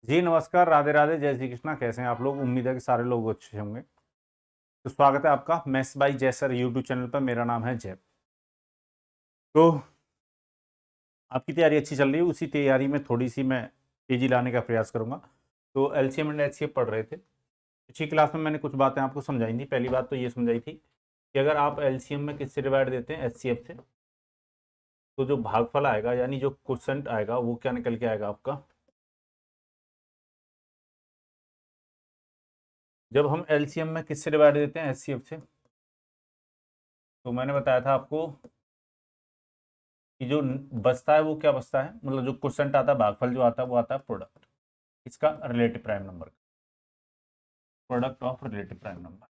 जी नमस्कार, राधे राधे, जय श्री कृष्णा। कैसे हैं आप लोग? उम्मीद है कि सारे लोग अच्छे होंगे। तो स्वागत है आपका मेस बाय जय सर यूट्यूब चैनल पर। मेरा नाम है जय। तो आपकी तैयारी अच्छी चल रही है, उसी तैयारी में थोड़ी सी मैं तेजी लाने का प्रयास करूंगा। तो एलसीएम एंड एचसीएफ पढ़ रहे थे। पिछली क्लास में मैंने कुछ बातें आपको समझाई थी। पहली बात तो ये समझाई थी कि अगर आप एलसीएम में किससे डिवाइड देते हैं, एचसीएफ से, तो जो भागफल आएगा यानी जो क्वोशंट आएगा वो क्या निकल के आएगा आपका। जब हम एलसीएम में किससे डिवाइड देते हैं, एचसीएफ से, तो मैंने बताया था आपको कि जो बचता है वो क्या बचता है, मतलब जो क्वोशंट आता है, भागफल जो आता है वो आता है प्रोडक्ट इसका relative prime number, product of relative prime number.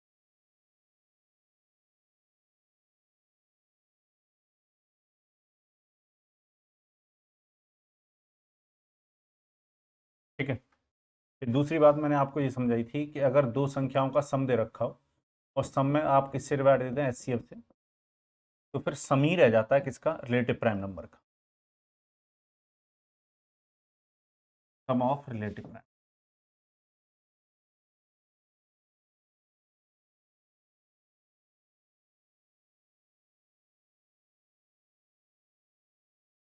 ठीक है। फिर दूसरी बात मैंने आपको ये समझाई थी कि अगर दो संख्याओं का सम दे रखा हो और सम में आप किससे डिवाइड देते हैं, एचसीएफ से, तो फिर सम ही रह जाता है किसका, रिलेटिव प्राइम नंबर का, सम ऑफ रिलेटिव प्राइम।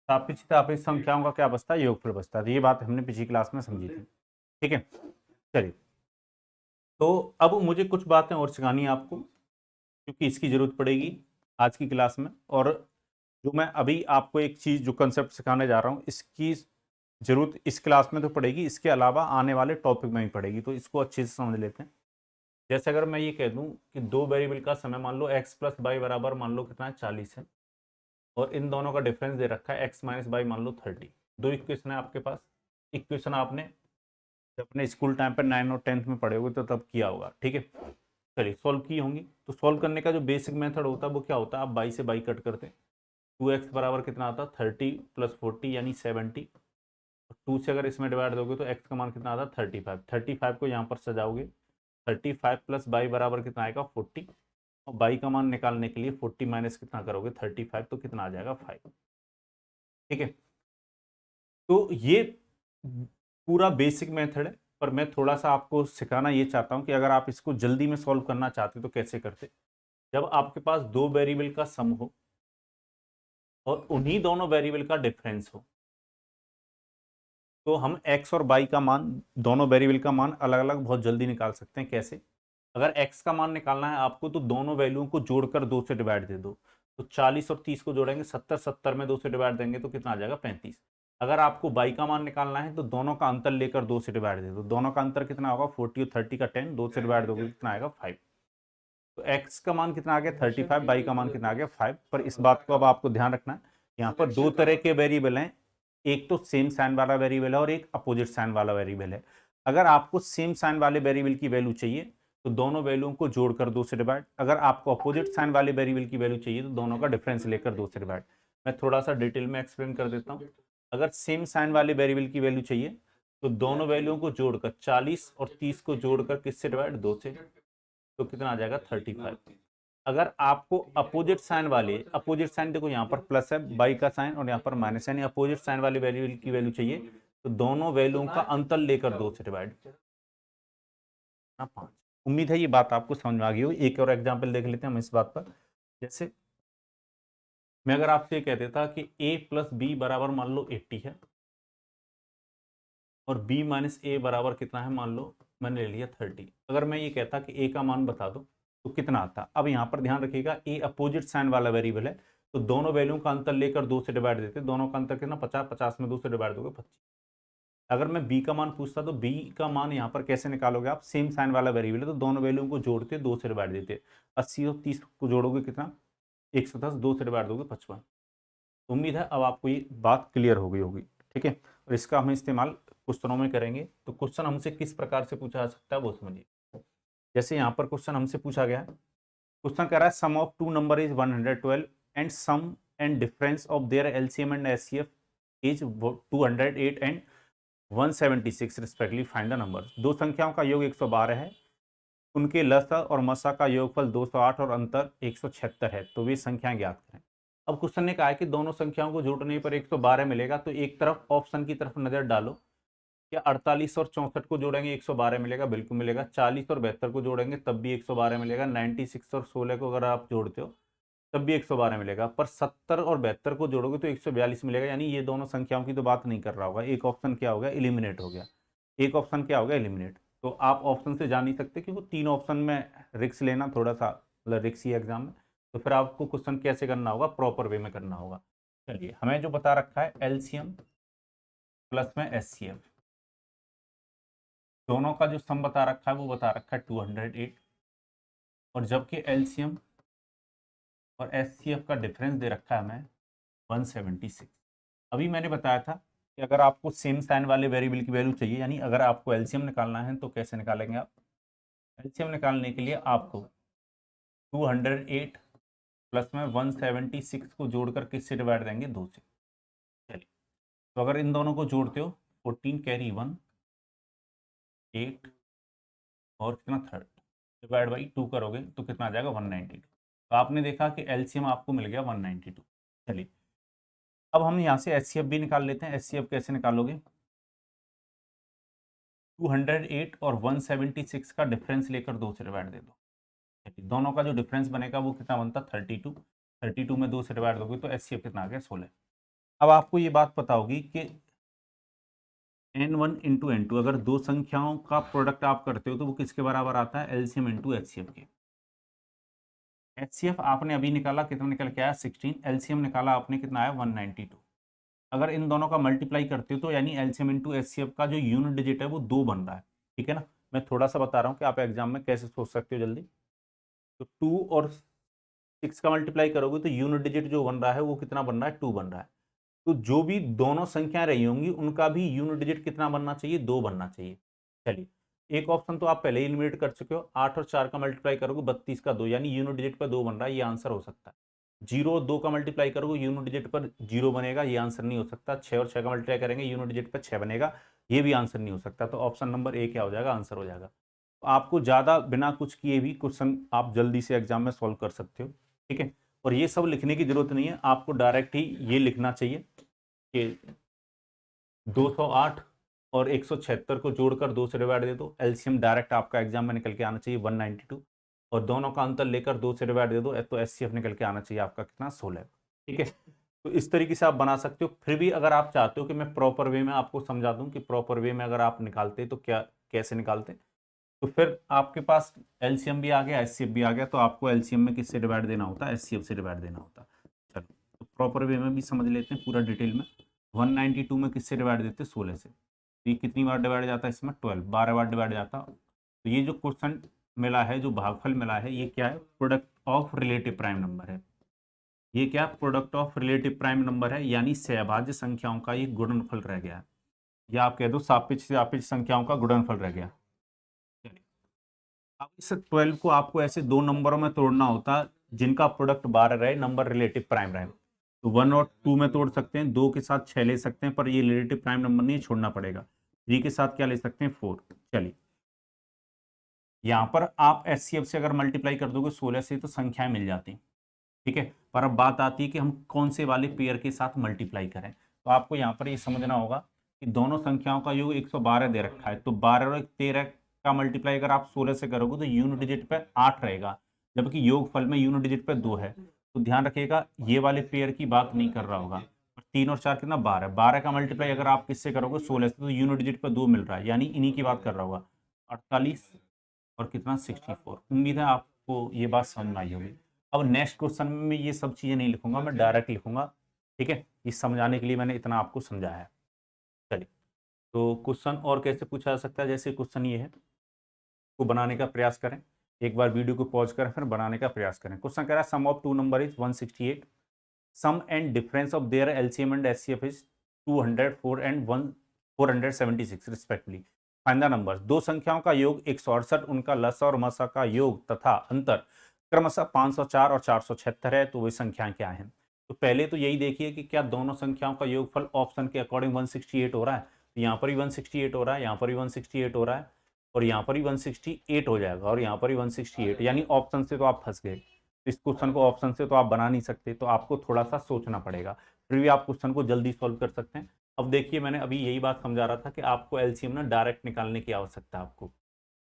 तापित तापित संख्याओं का क्या बचता है, योगफल बचता है। तो ये बात हमने पिछली क्लास में समझी थी। ठीक है, चलिए। तो अब मुझे कुछ बातें और सिखानी है आपको, क्योंकि इसकी जरूरत पड़ेगी आज की क्लास में। और जो मैं अभी आपको एक चीज जो कंसेप्ट सिखाने जा रहा हूँ, इसकी जरूरत इस क्लास में तो पड़ेगी, इसके अलावा आने वाले टॉपिक में भी पड़ेगी। तो इसको अच्छे से समझ लेते हैं। जैसे अगर मैं ये कह दूं कि दो वेरिएबल का समय मान लो x प्लस बाई बराबर मान लो कितना है, 40 है, और इन दोनों का डिफरेंस दे रखा है x माइनस बाई मान लो 30। दो इक्वेशन है आपके पास। इक्वेशन आपने जब अपने स्कूल टाइम पर 9 और 10th में पढ़े होगे तो तब किया होगा। ठीक है, चलिए सॉल्व की होंगी। तो सॉल्व करने का जो बेसिक मेथड होता है वो क्या होता है, आप बाई से बाई कट करते हैं। 2x बराबर कितना आता है, 30 प्लस 40 यानी 70। 2 से अगर इसमें डिवाइड दोगे तो x का मान कितना आता है, 35। 35 को यहाँ पर सजाओगे, 35 प्लस बाई बराबर कितना आएगा, 40। और बाई का मान निकालने के लिए 40 माइनस कितना करोगे, 35, तो कितना आ जाएगा, 5। ठीक है, तो ये पूरा बेसिक मेथड है। पर मैं थोड़ा सा आपको सिखाना ये चाहता हूँ कि अगर आप इसको जल्दी में सॉल्व करना चाहते तो कैसे करते। जब आपके पास दो वेरिएबल का सम हो और उन्हीं दोनों वेरिएबल का डिफरेंस हो, तो हम x और y का मान, दोनों वेरिएबल का मान अलग अलग बहुत जल्दी निकाल सकते हैं। कैसे? अगर x का मान निकालना है आपको तो दोनों वैल्यूओं को जोड़कर 2 से डिवाइड दे दो। तो 40 और 30 को जोड़ेंगे, 70, 70 में 2 से डिवाइड देंगे तो कितना आ जाएगा, 35। अगर आपको y का मान निकालना है तो दोनों का अंतर लेकर 2 से डिवाइड दे दो। दोनों का अंतर कितना होगा, 40 और 30 का 10, 2 से डिवाइड दोगे कितना आएगा, 5। तो x का मान कितना आ गया, 35, y का मान कितना आ गया, 5। पर इस बात को अब आपको ध्यान रखना है, यहाँ पर दो तरह के वेरिएबल हैं। एक तो सेम साइन वाला वेरिएबल है और एक अपोजिट साइन वाला वेरिएबल है। अगर आपको सेम साइन वाले वेरिएबल की वैल्यू चाहिए तो दोनों वैल्यूओं को जोड़कर 2 से डिवाइड। अगर आपको अपोजिट साइन वाले वेरिएबल की वैल्यू चाहिए तो दोनों का डिफरेंस लेकर 2 से डिवाइड। मैं थोड़ा सा डिटेल में एक्सप्लेन कर देता हूँ। अगर सेम साइन वाले वेरिएबल की वैल्यू चाहिए तो दोनों वैल्यूओं को जोड़कर 40 और 30 को जोड़कर किससे डिवाइड, 2 से, तो कितना आ जाएगा, 35। अगर आपको अपोजिट साइन वाले, अपोजिट साइन देखो यहाँ पर प्लस है बाई का साइन और यहाँ पर माइनस, यानी अपोजिट साइन वाले वेरिएबल की वैल्यू चाहिए तो दोनों वैल्यूओं का अंतर लेकर 2 से डिवाइड, 5। उम्मीद है ये बात आपको समझ में आ गई हो। एक और एग्जाम्पल देख लेते हैं हम इस बात पर। जैसे मैं अगर आपसे कह देता कि a प्लस बी बराबर मान लो 80 है और b माइनस ए बराबर कितना है, मान लो मैंने ले लिया 30। अगर मैं ये कहता कि a का मान बता दो तो कितना आता। अब यहाँ पर ध्यान रखिएगा, a अपोजिट साइन वाला वेरिएबल है तो दोनों वैल्यू का अंतर लेकर 2 से डिवाइड देते। दोनों का अंतर कितना, 50, 50 में 2 से डिवाइड दोगे 25। अगर मैं b का मान पूछता तो b का मान यहाँ पर कैसे निकालोगे आप, सेम साइन वाला वेरिएबल है तो दोनों वैल्यू को जोड़ते 2 से डिवाइड देते। 80 और 30 को जोड़ोगे कितना, 110, 2 से डिवाइड दोगे 55। उम्मीद है अब आपको ये बात क्लियर हो गई होगी। ठीक है, और इसका हम इस्तेमाल क्वेश्चनों में करेंगे। तो क्वेश्चन हमसे किस प्रकार से पूछा जा सकता है वो समझिए। जैसे यहाँ पर क्वेश्चन हमसे पूछा गया है, क्वेश्चन कह रहा है sum of two number is 112 and sum and difference of their LCM and HCF is 208 and 176 respectively, find the number. दो संख्याओं का योग 112 है, उनके लसा और मसा का योगफल 208 और अंतर 176 है, तो वे संख्याएं ज्ञात करें। अब क्वेश्चन ने कहा है कि दोनों संख्याओं को जोड़ने पर 112 मिलेगा, तो एक तरफ ऑप्शन की तरफ नजर डालो क्या 48 और 64 को जोड़ेंगे 112 मिलेगा? बिल्कुल मिलेगा। 40 और 72 को जोड़ेंगे तब भी 112 मिलेगा। 96 और 16 को अगर आप जोड़ते हो तब भी 112 मिलेगा। पर 70 और 72 को जोड़ोगे तो 142 मिलेगा। यानी ये दोनों संख्याओं की तो बात नहीं कर रहा होगा। एक ऑप्शन क्या हो गया? एलिमिनेट हो गया। एक ऑप्शन क्या हो गया? एलिमिनेट। तो आप ऑप्शन से जा नहीं सकते क्योंकि तीन ऑप्शन में रिक्स लेना थोड़ा सा मतलब रिक्स ही एग्जाम में। तो फिर आपको क्वेश्चन कैसे करना होगा? प्रॉपर वे में करना होगा। चलिए, हमें जो बता रखा है एलसीएम प्लस में एचसीएफ, दोनों का जो सम बता रखा है वो बता रखा है 208, और जबकि एलसीएम और एचसीएफ का डिफरेंस दे रखा है हमें 176। अभी मैंने बताया था कि अगर आपको सेम साइन वाले वेरिएबल की वैल्यू चाहिए, यानी अगर आपको एलसीएम निकालना है तो कैसे निकालेंगे आप? एलसीएम निकालने के लिए आपको 208 प्लस में 176 को जोड़कर किससे डिवाइड देंगे? 2 से। चलिए, तो अगर इन दोनों को जोड़ते हो 14 कैरी 1 8 और कितना 30 डिवाइड बाई 2 करोगे तो कितना आ जाएगा? 192। तो आपने देखा कि एलसीएम आपको मिल गया 192। चलिए, अब हम यहाँ से एचसीएफ भी निकाल लेते हैं। एचसीएफ कैसे निकालोगे? 208 और 176 का डिफरेंस लेकर 2 से डिवाइड दे दो। दोनों का जो डिफरेंस बनेगा वो कितना बनता? 32। 32 में 2 से डिवाइड दोगे तो एचसीएफ कितना आ गया? 16। अब आपको ये बात पता होगी कि n1 इंटू n2, अगर दो संख्याओं का प्रोडक्ट आप करते हो तो वो किसके बराबर आता है? एलसीएम इंटू एचसीएफ के। एचसीएफ आपने अभी निकाला, कितना निकल के आया? 16। एलसीएम निकाला आपने, कितना आया? 192। अगर इन दोनों का मल्टीप्लाई करते हो तो यानी एलसीएम इंटू एचसीएफ का जो यूनिट डिजिट है वो 2 बन रहा है। ठीक है ना? मैं थोड़ा सा बता रहा हूँ कि आप एग्जाम में कैसे सोच सकते हो जल्दी। तो 2 और 6 का मल्टीप्लाई करोगे तो यूनिट डिजिट जो बन रहा है वो कितना बन रहा है? 2 बन रहा है। तो जो भी दोनों संख्याएं रही होंगी उनका भी यूनिट डिजिट कितना बनना चाहिए? 2 बनना चाहिए। चलिए, एक ऑप्शन तो आप पहले ही एलिमिनेट कर चुके हो। 8 और 4 का मल्टीप्लाई करोगे 32 का 2, यानी यूनिट डिजिट पर 2 बन रहा है, ये आंसर हो सकता है। 0 और 2 का मल्टीप्लाई करोगे यूनिट डिजिट पर 0 बनेगा, ये आंसर नहीं हो सकता। 6 और 6 का मल्टीप्लाई करेंगे यूनिट डिजिट पर 6 बनेगा, ये भी आंसर नहीं हो सकता। तो ऑप्शन नंबर ए क्या हो जाएगा? आंसर हो जाएगा। तो आपको ज़्यादा बिना कुछ किए भी क्वेश्चन आप जल्दी से एग्जाम में सॉल्व कर सकते हो। ठीक है, और ये सब लिखने की जरूरत नहीं है, आपको डायरेक्ट ही ये लिखना चाहिए कि 208 और 176 को जोड़कर 2 से डिवाइड दे दो। एलसीएम डायरेक्ट आपका एग्जाम में निकल के आना चाहिए 192, और दोनों का अंतर लेकर 2 से डिवाइड दे दो तो एचसीएफ निकल के आना चाहिए आपका कितना? 16। ठीक है, तो इस तरीके से आप बना सकते हो। फिर भी अगर आप चाहते हो कि मैं प्रॉपर वे में आपको समझा दूं कि प्रॉपर वे में अगर आप निकालते तो क्या कैसे निकालते, तो फिर आपके पास एलसीएम भी आ गया, एचसीएफ भी आ गया, तो आपको एलसीएम में किससे डिवाइड देना होता है? एचसीएफ से डिवाइड देना होता है। चलो, तो प्रॉपर वे में भी समझ लेते हैं पूरा डिटेल में। 192 में किससे डिवाइड देते हैं? 16 से। तो ये कितनी बार डिवाइड जाता है? इसमें 12 बार डिवाइड जाता है। तो ये जो क्वेश्चन मिला है, जो भागफल मिला है, ये क्या है? Product of relative prime number है। ये क्या? Product of relative prime number है, यानी सहभाज्य संख्याओं का ये गुणनफल रह गया है, या आप कह दो सापेक्ष सापेक्ष संख्याओं का गुणनफल रह गया। अब इस 12 को आपको ऐसे दो नंबरों में तोड़ना होता जिनका प्रोडक्ट 12 रहे, नंबर रिलेटिव प्राइम रहे। तो 1 और 2 में तोड़ सकते हैं, 2 के साथ 6 ले सकते हैं, पर ये रिलेटिव प्राइम नंबर नहीं, छोड़ना पड़ेगा। 3 के साथ क्या ले सकते हैं? 4। चलिए, यहाँ पर आप एचसीएफ से अगर मल्टीप्लाई कर दोगे 16 से तो संख्याएं मिल जाती। ठीक है, पर अब बात आती है कि हम कौन से वाले पेयर के साथ मल्टीप्लाई करें। तो आपको यहाँ पर ये समझना होगा कि दोनों संख्याओं का योग 112 दे रखा है, तो 12 और 13 का मल्टीप्लाई अगर आप 16 से करोगे तो यूनिट डिजिट पे 8 रहेगा, जबकि योगफल में यूनिट डिजिट पे 2 है। तो ध्यान रखिएगा, ये वाले पेयर की बात नहीं कर रहा होगा। 3 और 4 कितना? 12। 12 का मल्टीप्लाई अगर आप किससे करोगे? 16 से, तो यूनिट डिजिट पे 2 मिल रहा है, यानी इन्हीं की बात कर रहा होगा। 48 और कितना? 64। उम्मीद है आपको ये बात समझ में आई होगी। अब नेक्स्ट क्वेश्चन में ये सब चीज़ें नहीं लिखूंगा, मैं डायरेक्ट लिखूंगा। ठीक है, ये समझाने के लिए मैंने इतना आपको समझाया है। चलिए, तो क्वेश्चन और कैसे पूछा जा सकता है? जैसे क्वेश्चन ये है, को बनाने का प्रयास करें। एक बार वीडियो को पॉज करें, फिर बनाने का प्रयास करें। क्वेश्चन कह रहा है sum of two number is 168, sum and difference of their LCM and HCF is 204 and 476 respectively. Find the numbers. दो संख्याओं का योग 168, उनका लसा और मसा का योग तथा अंतर क्रमशः 504 और 476 है, तो वही संख्याएं क्या हैं? तो पहले तो यही देखिए कि क्या दोनों संख्याओं का योगफल ऑप्शन के अकॉर्डिंग 168 हो रहा है। तो यहाँ पर भी 168 हो रहा है, यहाँ पर भी 168 हो रहा है, और यहाँ पर भी 168 हो जाएगा, और यहाँ पर भी 168, यानी ऑप्शन से तो आप फंस गए। इस क्वेश्चन को ऑप्शन से तो आप बना नहीं सकते, तो आपको थोड़ा सा सोचना पड़ेगा, फिर भी आप क्वेश्चन को जल्दी सॉल्व कर सकते हैं। अब देखिए मैंने अभी यही बात समझा रहा था कि आपको एलसीएम ना डायरेक्ट निकालने की आवश्यकता है आपको।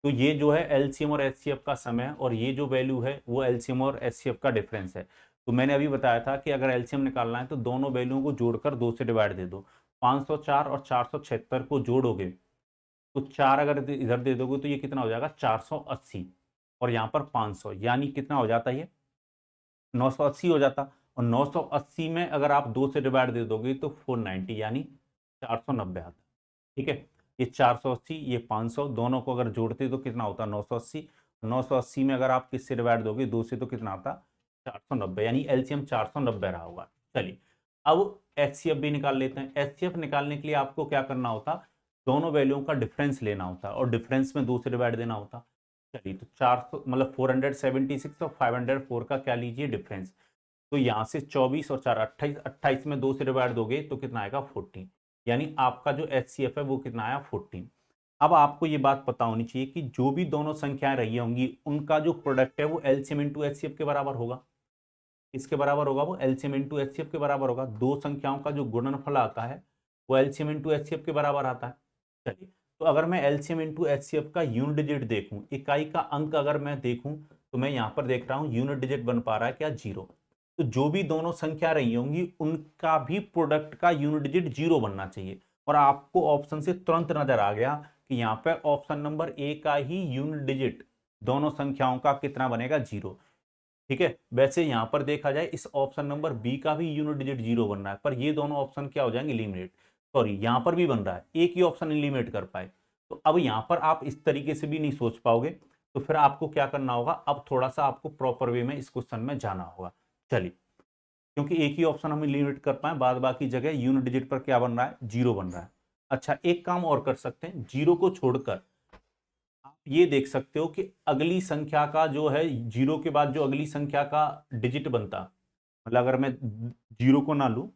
तो ये जो है एलसीएम और एचसीएफ का समय है, और ये जो वैल्यू है वो एलसीएम और एचसीएफ का डिफरेंस है। तो मैंने अभी बताया था कि अगर एलसीएम निकालना है तो दोनों वैल्यूओं को जोड़कर 2 से डिवाइड दे दो। 504 और 476 को जोड़ोगे तो 4 अगर इधर दे दोगे तो ये कितना हो जाएगा 480, और यहाँ पर 500, यानी कितना हो जाता है ये 980 हो जाता। और 980 में अगर आप 2 से डिवाइड दे दोगे तो 490 यानी 490 आता। ठीक है, ये 480 ये 500 दोनों को अगर जोड़ते तो कितना होता 980। 980 में अगर आप किससे डिवाइड दोगे 2 से तो कितना आता 490, यानी एलसीएम 490 रहा होगा। चलिए अब एचसीएफ भी निकाल लेते हैं। एचसीएफ निकालने के लिए आपको क्या करना होता, दोनों वैल्यूओं का डिफरेंस लेना होता और डिफरेंस में 2 से डिवाइड देना होता। चलिए तो 400 मतलब 476 और 504 का क्या लीजिए डिफरेंस। तो यहाँ से 24 और 4 28, 28 में 2 से डिवाइड दोगे तो कितना आएगा 14, यानी आपका जो एचसीएफ है वो कितना आया 14। अब आपको ये बात पता होनी चाहिए कि जो भी दोनों संख्याएं रही होंगी उनका जो प्रोडक्ट है वो एलसीएम इंटू एचसीएफ के बराबर होगा। इसके बराबर होगा, वो एलसीएम इंटू एचसीएफ के बराबर होगा। दो संख्याओं का जो गुणनफल आता है वो एलसीएम इंटू एचसीएफ के बराबर आता है। चलिए तो अगर मैं एलसीएम इंटू एचसीएफ का यूनिट डिजिट देखूं, इकाई का अंक अगर मैं देखूं, तो मैं यहां पर देख रहा हूं यूनिट डिजिट बन पा रहा है क्या 0। तो जो भी दोनों संख्या रही होंगी उनका भी प्रोडक्ट का यूनिट डिजिट 0 बनना चाहिए। और आपको ऑप्शन से तुरंत नजर आ गया कि यहाँ पे ऑप्शन नंबर ए का ही यूनिट डिजिट दोनों संख्याओं का कितना बनेगा 0। ठीक है, वैसे यहां पर देखा जाए इस ऑप्शन नंबर बी का भी यूनिट डिजिट 0 बन रहा है, पर ये दोनों ऑप्शन क्या हो जाएंगे एलिमिनेट। सॉरी, यहां पर भी बन रहा है, एक ही ऑप्शन एलिमिनेट कर पाए। तो अब यहां पर आप इस तरीके से भी नहीं सोच पाओगे, तो फिर आपको क्या करना होगा, अब थोड़ा सा आपको प्रॉपर वे में इस क्वेश्चन में जाना होगा। चलिए, क्योंकि एक ही ऑप्शन हम एलिमिनेट कर पाए, बाद बाकी जगह यूनिट डिजिट पर क्या बन रहा है 0 बन रहा है। अच्छा, एक काम और कर सकते हैं, 0 को छोड़कर आप ये देख सकते हो कि अगली संख्या का जो है 0 के बाद जो अगली संख्या का डिजिट बनता, मतलब अगर मैं 0 को ना लूं,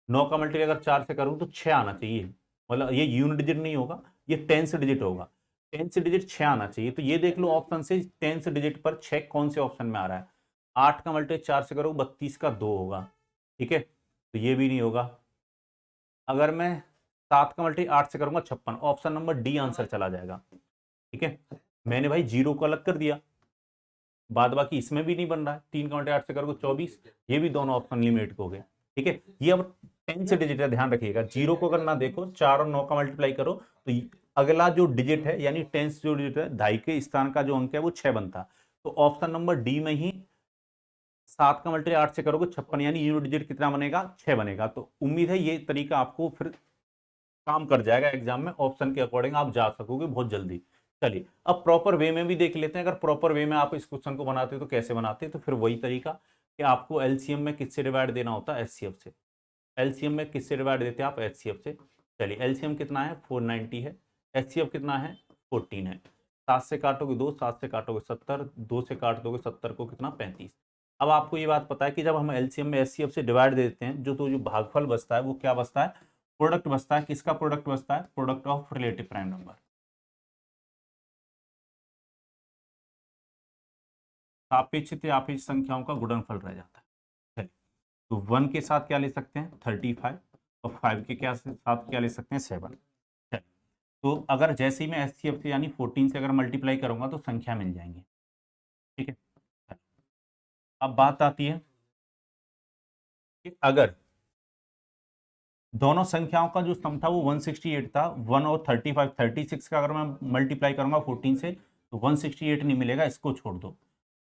9 का मल्टीप्लाई अगर 4 से करूं तो 6 आना चाहिए। मतलब ये यूनिट डिजिट नहीं होगा, ये टेंस डिजिट होगा। टेंस डिजिट 6 आना चाहिए। तो ये देख लो ऑप्शन से टेंस डिजिट पर 6 कौन से ऑप्शन में आ रहा है। 8 का मल्टीप्लाई 4 से करो 32 का 2 होगा। ठीक है, तो ये भी नहीं होगा। अगर मैं 7 का मल्टीप्लाई 8 से करूंगा 56, ऑप्शन नंबर डी आंसर चला जाएगा। ठीक है, मैंने भाई 0 को अलग कर दिया, बाद बाकी इसमें भी नहीं बन रहा है। 3 का मल्टीप्लाई 8 से करोगे 24, ये भी दोनों ऑप्शन लिमिट हो गए। ठीक है, ये अब 10 से डिजिट है, ध्यान रखिएगा। 0 को अगर ना देखो, 4 और 9 का मल्टीप्लाई करो तो अगला जो डिजिट है यानी टेंस जो डिजिट है, ढाई के स्थान का जो अंक है वो 6 बनता। तो ऑप्शन नंबर डी में ही 7 का मल्टीप्लाई 8 से करोगे 56, यानी यूनिट डिजिट कितना बनेगा 6 बनेगा। तो उम्मीद है ये तरीका आपको फिर काम कर जाएगा एग्जाम में, ऑप्शन के अकॉर्डिंग आप जा सकोगे बहुत जल्दी। चलिए अब प्रॉपर वे में भी देख लेते हैं। अगर प्रॉपर वे में आप इस क्वेश्चन को बनाते हो तो कैसे बनाते हैं, तो फिर वही तरीका कि आपको एलसीएम में किससे डिवाइड देना होता है एचसीएफ से। एलसीएम में किससे डिवाइड देते हैं आप एचसीएफ से। चलिए एलसीएम कितना है 490 है, एचसीएफ कितना है 14 है। 7 से काटोगे 2, 7 से काटोगे 70, 2 से काट दोगे 70 को कितना 35। अब आपको ये बात पता है कि जब हम एलसीएम में एचसीएफ से डिवाइड देते हैं जो भागफल बचता है वो क्या बचता है, प्रोडक्ट बचता है। किसका प्रोडक्ट बचता है, product of relative prime number. सापेक्षित या अपेक्षित संख्याओं का गुणनफल रह जाता है। चलिए, तो 1 के साथ क्या ले सकते हैं 35, और 5 के क्या साथ क्या ले सकते हैं 7। चलिए, तो अगर जैसे ही मैं एचसीएफ से यानी 14 से अगर मल्टीप्लाई करूंगा तो संख्या मिल जाएंगी। ठीक है, अब बात आती है कि अगर दोनों संख्याओं का जो सम था वो 168 था, 1 और 35, 36 का अगर मैं मल्टीप्लाई करूंगा 14 से तो 168 नहीं मिलेगा, इसको छोड़ दो।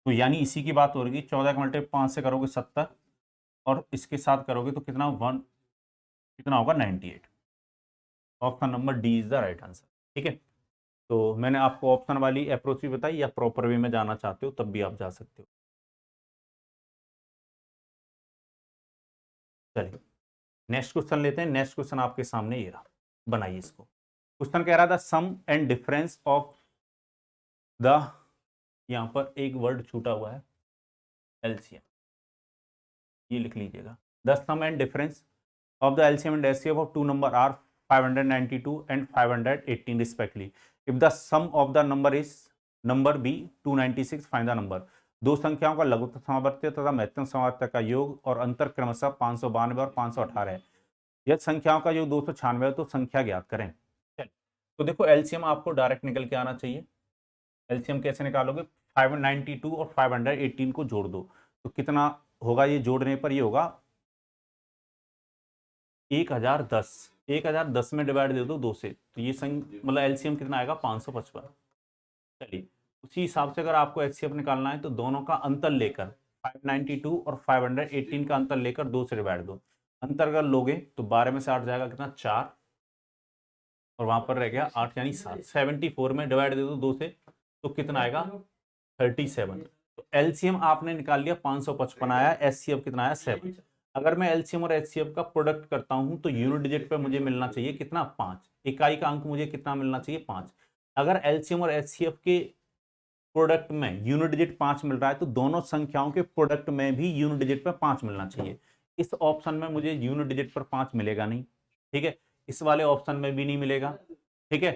तो यानी इसी की बात हो रही है, 14 का मल्टीप्लाई 5 से करोगे 70, और इसके साथ करोगे तो कितना कितना होगा 98। Option number D is the right answer. ठीक है, तो मैंने आपको ऑप्शन वाली अप्रोच भी बताई, या प्रॉपर वे में जाना चाहते हो तब भी आप जा सकते हो। चलिए नेक्स्ट क्वेश्चन लेते हैं। नेक्स्ट क्वेश्चन आपके सामने ये रहा, बनाइए इसको। क्वेश्चन कह रहा था सम एंड डिफरेंस ऑफ द, यहां पर एक वर्ड छूटा हुआ है, एलसीएम, ये लिख लीजिएगा। The sum and difference of the LCM and HCF of two number are 592 and 518 respectively. If the sum of the number be 296, find the number. दो संख्याओं का लघुत्तम समावर्ती तथा महत्तम समावर्ती का योग और अंतर क्रमशः 592 और 518 है। यदि संख्याओं का योग 296 है तो संख्या ज्ञात करें। चलिए, तो देखो एलसीएम आपको डायरेक्ट निकल के आना चाहिए। एलसीएम कैसे निकालोगे? 592 और 518 को जोड़ दो तो कितना होगा? ये जोड़ने पर ये होगा 1010। 1010 में डिवाइड दे दो 2 से, तो ये मतलब एलसीएम कितना आएगा? 555। चलिए, उसी हिसाब से अगर आपको एचसीएफ निकालना है तो दोनों का अंतर लेकर 592 और 518 का अंतर लेकर 2 से डिवाइड दो। अंतर अगर लोगे तो 12 में से 8 जाएगा कितना? 4, और वहां पर रह गया 8 यानी 7। 74 में डिवाइड दे दो 2 से तो कितना आएगा? 37। तो एलसीएम आपने निकाल लिया 555 आया, एचसीएफ कितना आया? 7। अगर मैं एलसीएम और एचसीएफ का प्रोडक्ट करता हूं तो यूनिट डिजिट पे मुझे मिलना चाहिए कितना? 5। इकाई का अंक मुझे कितना मिलना चाहिए? 5। अगर एलसीएम और एचसीएफ के प्रोडक्ट में यूनिट डिजिट 5 मिल रहा है तो दोनों संख्याओं के प्रोडक्ट में भी यूनिट डिजिट पर 5 मिलना चाहिए। इस ऑप्शन में मुझे यूनिट डिजिट पर 5 मिलेगा नहीं, ठीक है। इस वाले ऑप्शन में भी नहीं मिलेगा, ठीक है।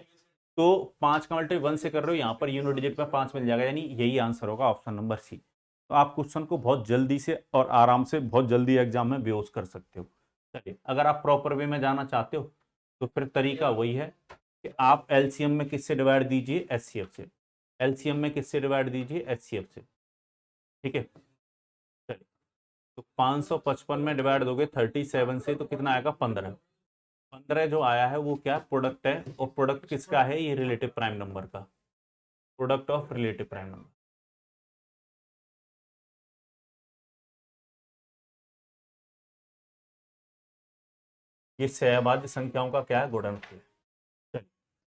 तो 5 का मल्टीप्लाई 1 से कर रहे हो, यहाँ पर यूनिट डिजिट पर 5 मिल जाएगा, यानी यही आंसर होगा ऑप्शन नंबर सी। तो आप क्वेश्चन को बहुत जल्दी से और आराम से बहुत जल्दी एग्जाम में बेहोश कर सकते हो। चलिए, अगर आप प्रॉपर वे में जाना चाहते हो तो फिर तरीका वही है कि आप एलसीएम में किससे डिवाइड दीजिए? एचसीएफ से। एलसीएम में किससे डिवाइड दीजिए? एचसीएफ से, ठीक है। चलिए, तो 555 में डिवाइड दोगे 37 से तो कितना आएगा? 15। 15 जो आया है वो क्या? प्रोडक्ट है, और प्रोडक्ट किसका है? ये रिलेटिव प्राइम नंबर का, product of relative prime number. ये सहभाज्य संख्याओं का क्या है? गुणनफल। चलिए,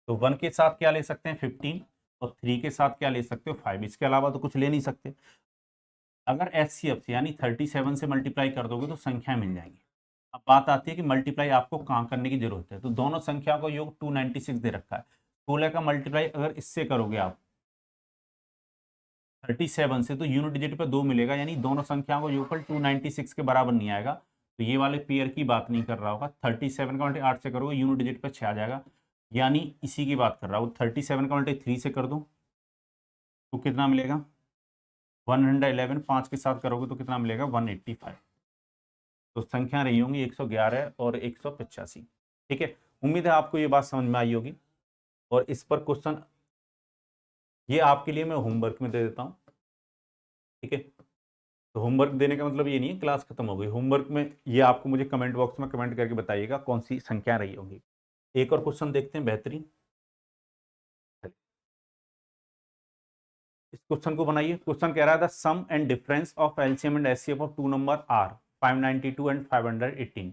तो 1 के साथ क्या ले सकते हैं? 15, और 3 के साथ क्या ले सकते हो? 5। इसके अलावा तो कुछ ले नहीं सकते। अगर एचसीएफ से यानी 37 से मल्टीप्लाई कर दोगे तो संख्या मिल जाएंगी। अब बात आती है कि मल्टीप्लाई आपको कहाँ करने की जरूरत है, तो दोनों संख्या का योग 296 दे रखा है। 16 का मल्टीप्लाई अगर इससे करोगे आप 37 से तो यूनिट डिजिट पे 2 मिलेगा, यानी दोनों संख्याओं का योगफल 296 के बराबर नहीं आएगा। तो ये वाले पेयर की बात नहीं कर रहा होगा। 37 का मल्टी 8 से करोगे यूनिट डिजिट पे 6 आ जाएगा, यानी इसी की बात कर रहा हूँ। 37 का मल्टी 3 से कर दो तो कितना मिलेगा? 111। 5 के साथ करोगे तो कितना मिलेगा? 185। तो संख्या रही होंगी 111 और 185, ठीक है। उम्मीद है आपको ये बात समझ में आई होगी। और इस पर क्वेश्चन ये आपके लिए मैं होमवर्क में दे देता हूँ, ठीक है। तो होमवर्क देने का मतलब ये नहीं है क्लास खत्म हो गई। होमवर्क में ये आपको मुझे कमेंट बॉक्स में कमेंट करके बताइएगा कौन सी संख्या रही होगी। एक और क्वेश्चन देखते हैं बेहतरीन। इस क्वेश्चन को बनाइए। क्वेश्चन कह रहा है the sum and difference of LCM and HCF of two number are 592 एंड 518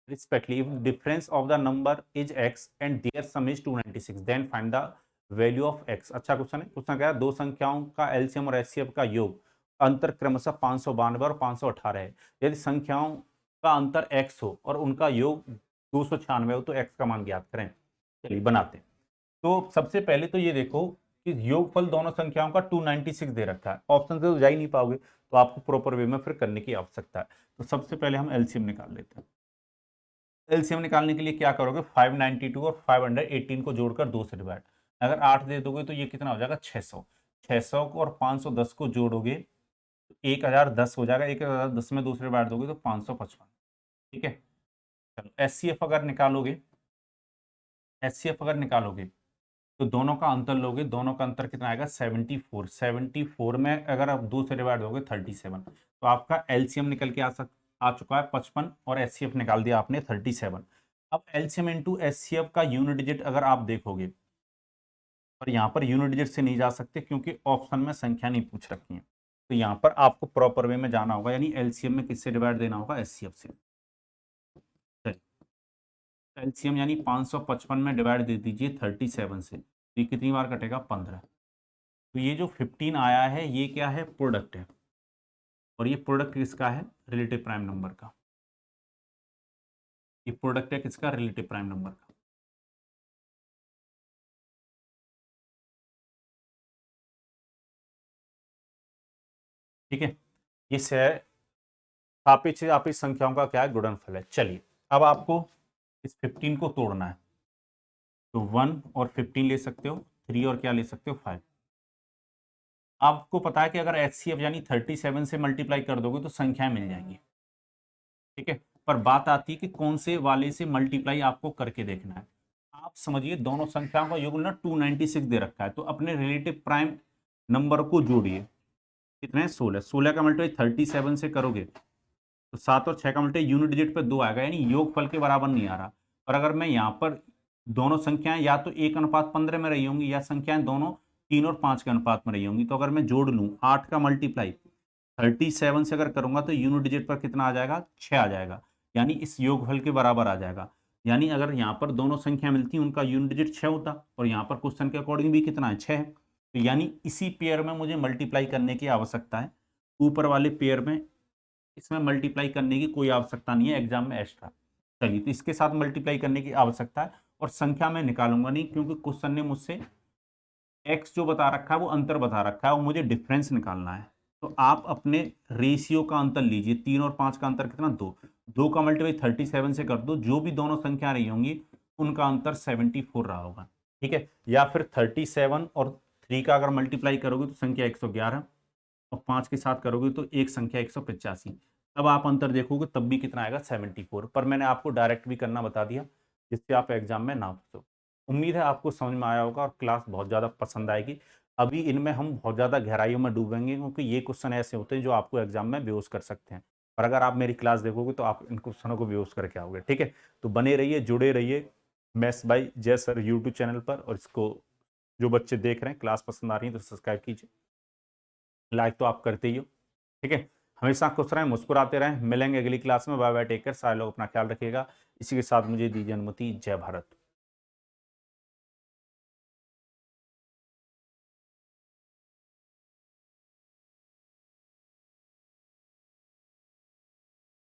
respectively. If difference of the number is x and their sum is 296, then find the value of x. अच्छा question है। Question क्या है? दो संख्याओं का LCM और HCF का योग अंतर क्रमशः 592 और 518 है। यदि संख्याओं का अंतर x हो और उनका योग 296 हो तो x का मान ज्ञात करें। चलिए बनाते हैं। तो सबसे पहले तो ये देखो कि योगफल दोनों संख्याओं का 296 दे रखा है। ऑप्शन से तो जा ही नहीं पाओगे, तो आपको प्रॉपर वे में फिर करने की आवश्यकता है। तो सबसे पहले हम एलसीएम निकाल लेते हैं। एलसीएम निकालने के लिए क्या करोगे? 592 और 518 को जोड़कर 2 से डिवाइड। अगर 8 दे दोगे तो ये कितना हो जाएगा? 600। 600 को और 510 को जोड़ोगे तो 1010 हो जाएगा। 1010 में 2 से डिवाइड दोगे तो 555, ठीक है। चलो, एचसीएफ अगर निकालोगे, एचसीएफ अगर निकालोगे तो दोनों का अंतर लोगे। दोनों का अंतर कितना आएगा? 74। 74 में अगर आप 2 से डिवाइड दोगे 37, तो आपका एलसीएम निकल के आ चुका है 55 और एचसीएफ निकाल दिया आपने 37। अब एलसीएम इंटू एचसीएफ का यूनिट डिजिट अगर आप देखोगे, और यहाँ पर यूनिट डिजिट से नहीं जा सकते क्योंकि ऑप्शन में संख्या नहीं पूछ रखी है। तो यहाँ पर आपको प्रॉपर वे में जाना होगा, यानी एलसीएम में किससे डिवाइड देना होगा? एचसीएफ से। एलसीएम यानी 555 में डिवाइड दे दीजिए 37 से, तो ये कितनी बार कटेगा? 15। तो ये जो 15 आया है ये क्या है? प्रोडक्ट है, और ये प्रोडक्ट किसका है? रिलेटिव प्राइम नंबर का। ये प्रोडक्ट है किसका? रिलेटिव प्राइम नंबर का। ठीक है, ये सापेक्ष सापेक्ष संख्याओं का क्या है? गुणनफल है। चलिए, अब आपको इस 15 को तोड़ना है, तो 1 और 15 ले सकते हो, 3 और क्या ले सकते हो? 5। आपको पता है कि अगर एचसीएफ यानी 37 से मल्टीप्लाई कर दोगे तो संख्याएं मिल जाएंगी, ठीक है। पर बात आती है कि कौन से वाले से मल्टीप्लाई आपको करके देखना है। आप समझिए दोनों संख्याओं का योग ना 296 दे रखा है, तो अपने रिलेटिव प्राइम नंबर को जोड़िए। कितने हैं? 16। 16 का मल्टीप्लाई 37 से करोगे तो 7 और 6 का मल्टीप्लाई यूनिट डिजिट पे 2 आएगा, यानी योगफल के बराबर नहीं आ रहा। और अगर मैं यहाँ पर दोनों संख्याएं या तो 1:15 में रही होंगी या संख्याएं दोनों 3 और 5 के अनुपात में रही होंगी, तो अगर मैं जोड़ लूँ 8 का मल्टीप्लाई 37 से अगर करूंगा तो यूनिट डिजिट पर कितना आ जाएगा? 6 आ जाएगा, यानी इस योगफल के बराबर आ जाएगा। यानी अगर यहाँ पर दोनों संख्या मिलती उनका यूनिट डिजिट 6 होता, और यहाँ पर क्वेश्चन के अकॉर्डिंग भी कितना है? 6 है। तो यानी इसी पेयर में मुझे मल्टीप्लाई करने की आवश्यकता है, ऊपर वाले पेयर में इसमें मल्टीप्लाई करने की कोई आवश्यकता नहीं है एग्जाम में एक्स्ट्रा। चलिए, तो इसके साथ मल्टीप्लाई करने की आवश्यकता है, और संख्या में निकालूंगा नहीं क्योंकि क्वेश्चन ने मुझसे एक्स जो बता रखा है वो अंतर बता रखा है और मुझे डिफरेंस निकालना है। तो आप अपने रेशियो का अंतर लीजिए, 3 और 5 का अंतर कितना? 2। 2 का मल्टीप्लाई 37 से कर दो, जो भी दोनों संख्या रही होंगी उनका अंतर 74 रहा होगा, ठीक है। या फिर 37 और 3 का अगर मल्टीप्लाई करोगे तो संख्या 111, और 5 के साथ करोगे तो एक संख्या 185। तब आप अंतर देखोगे तब भी कितना आएगा? 74। पर मैंने आपको डायरेक्ट भी करना बता दिया जिससे आप एग्जाम में ना फंसो। उम्मीद है आपको समझ में आया होगा और क्लास बहुत ज़्यादा पसंद आएगी। अभी इनमें हम बहुत ज़्यादा गहराइयों में डूबेंगे क्योंकि ये क्वेश्चन ऐसे होते हैं जो आपको एग्जाम में बेहोश कर सकते हैं। पर अगर आप मेरी क्लास देखोगे तो आप इन क्वेश्चनों को बेहोश करके आओगे, ठीक है। तो बने रहिए, जुड़े रहिए मैथ्स बाय जय सर यूट्यूब चैनल पर, और इसको जो बच्चे देख रहे हैं क्लास पसंद आ रही है तो सब्सक्राइब कीजिए, लाइक तो आप करते ही हो, ठीक है। हमेशा खुश रहें, मुस्कुराते रहें। मिलेंगे अगली क्लास में। Bye bye, take care. सारे लोग अपना ख्याल रखिएगा। इसी के साथ मुझे दीजिए अनुमति। जय भारत।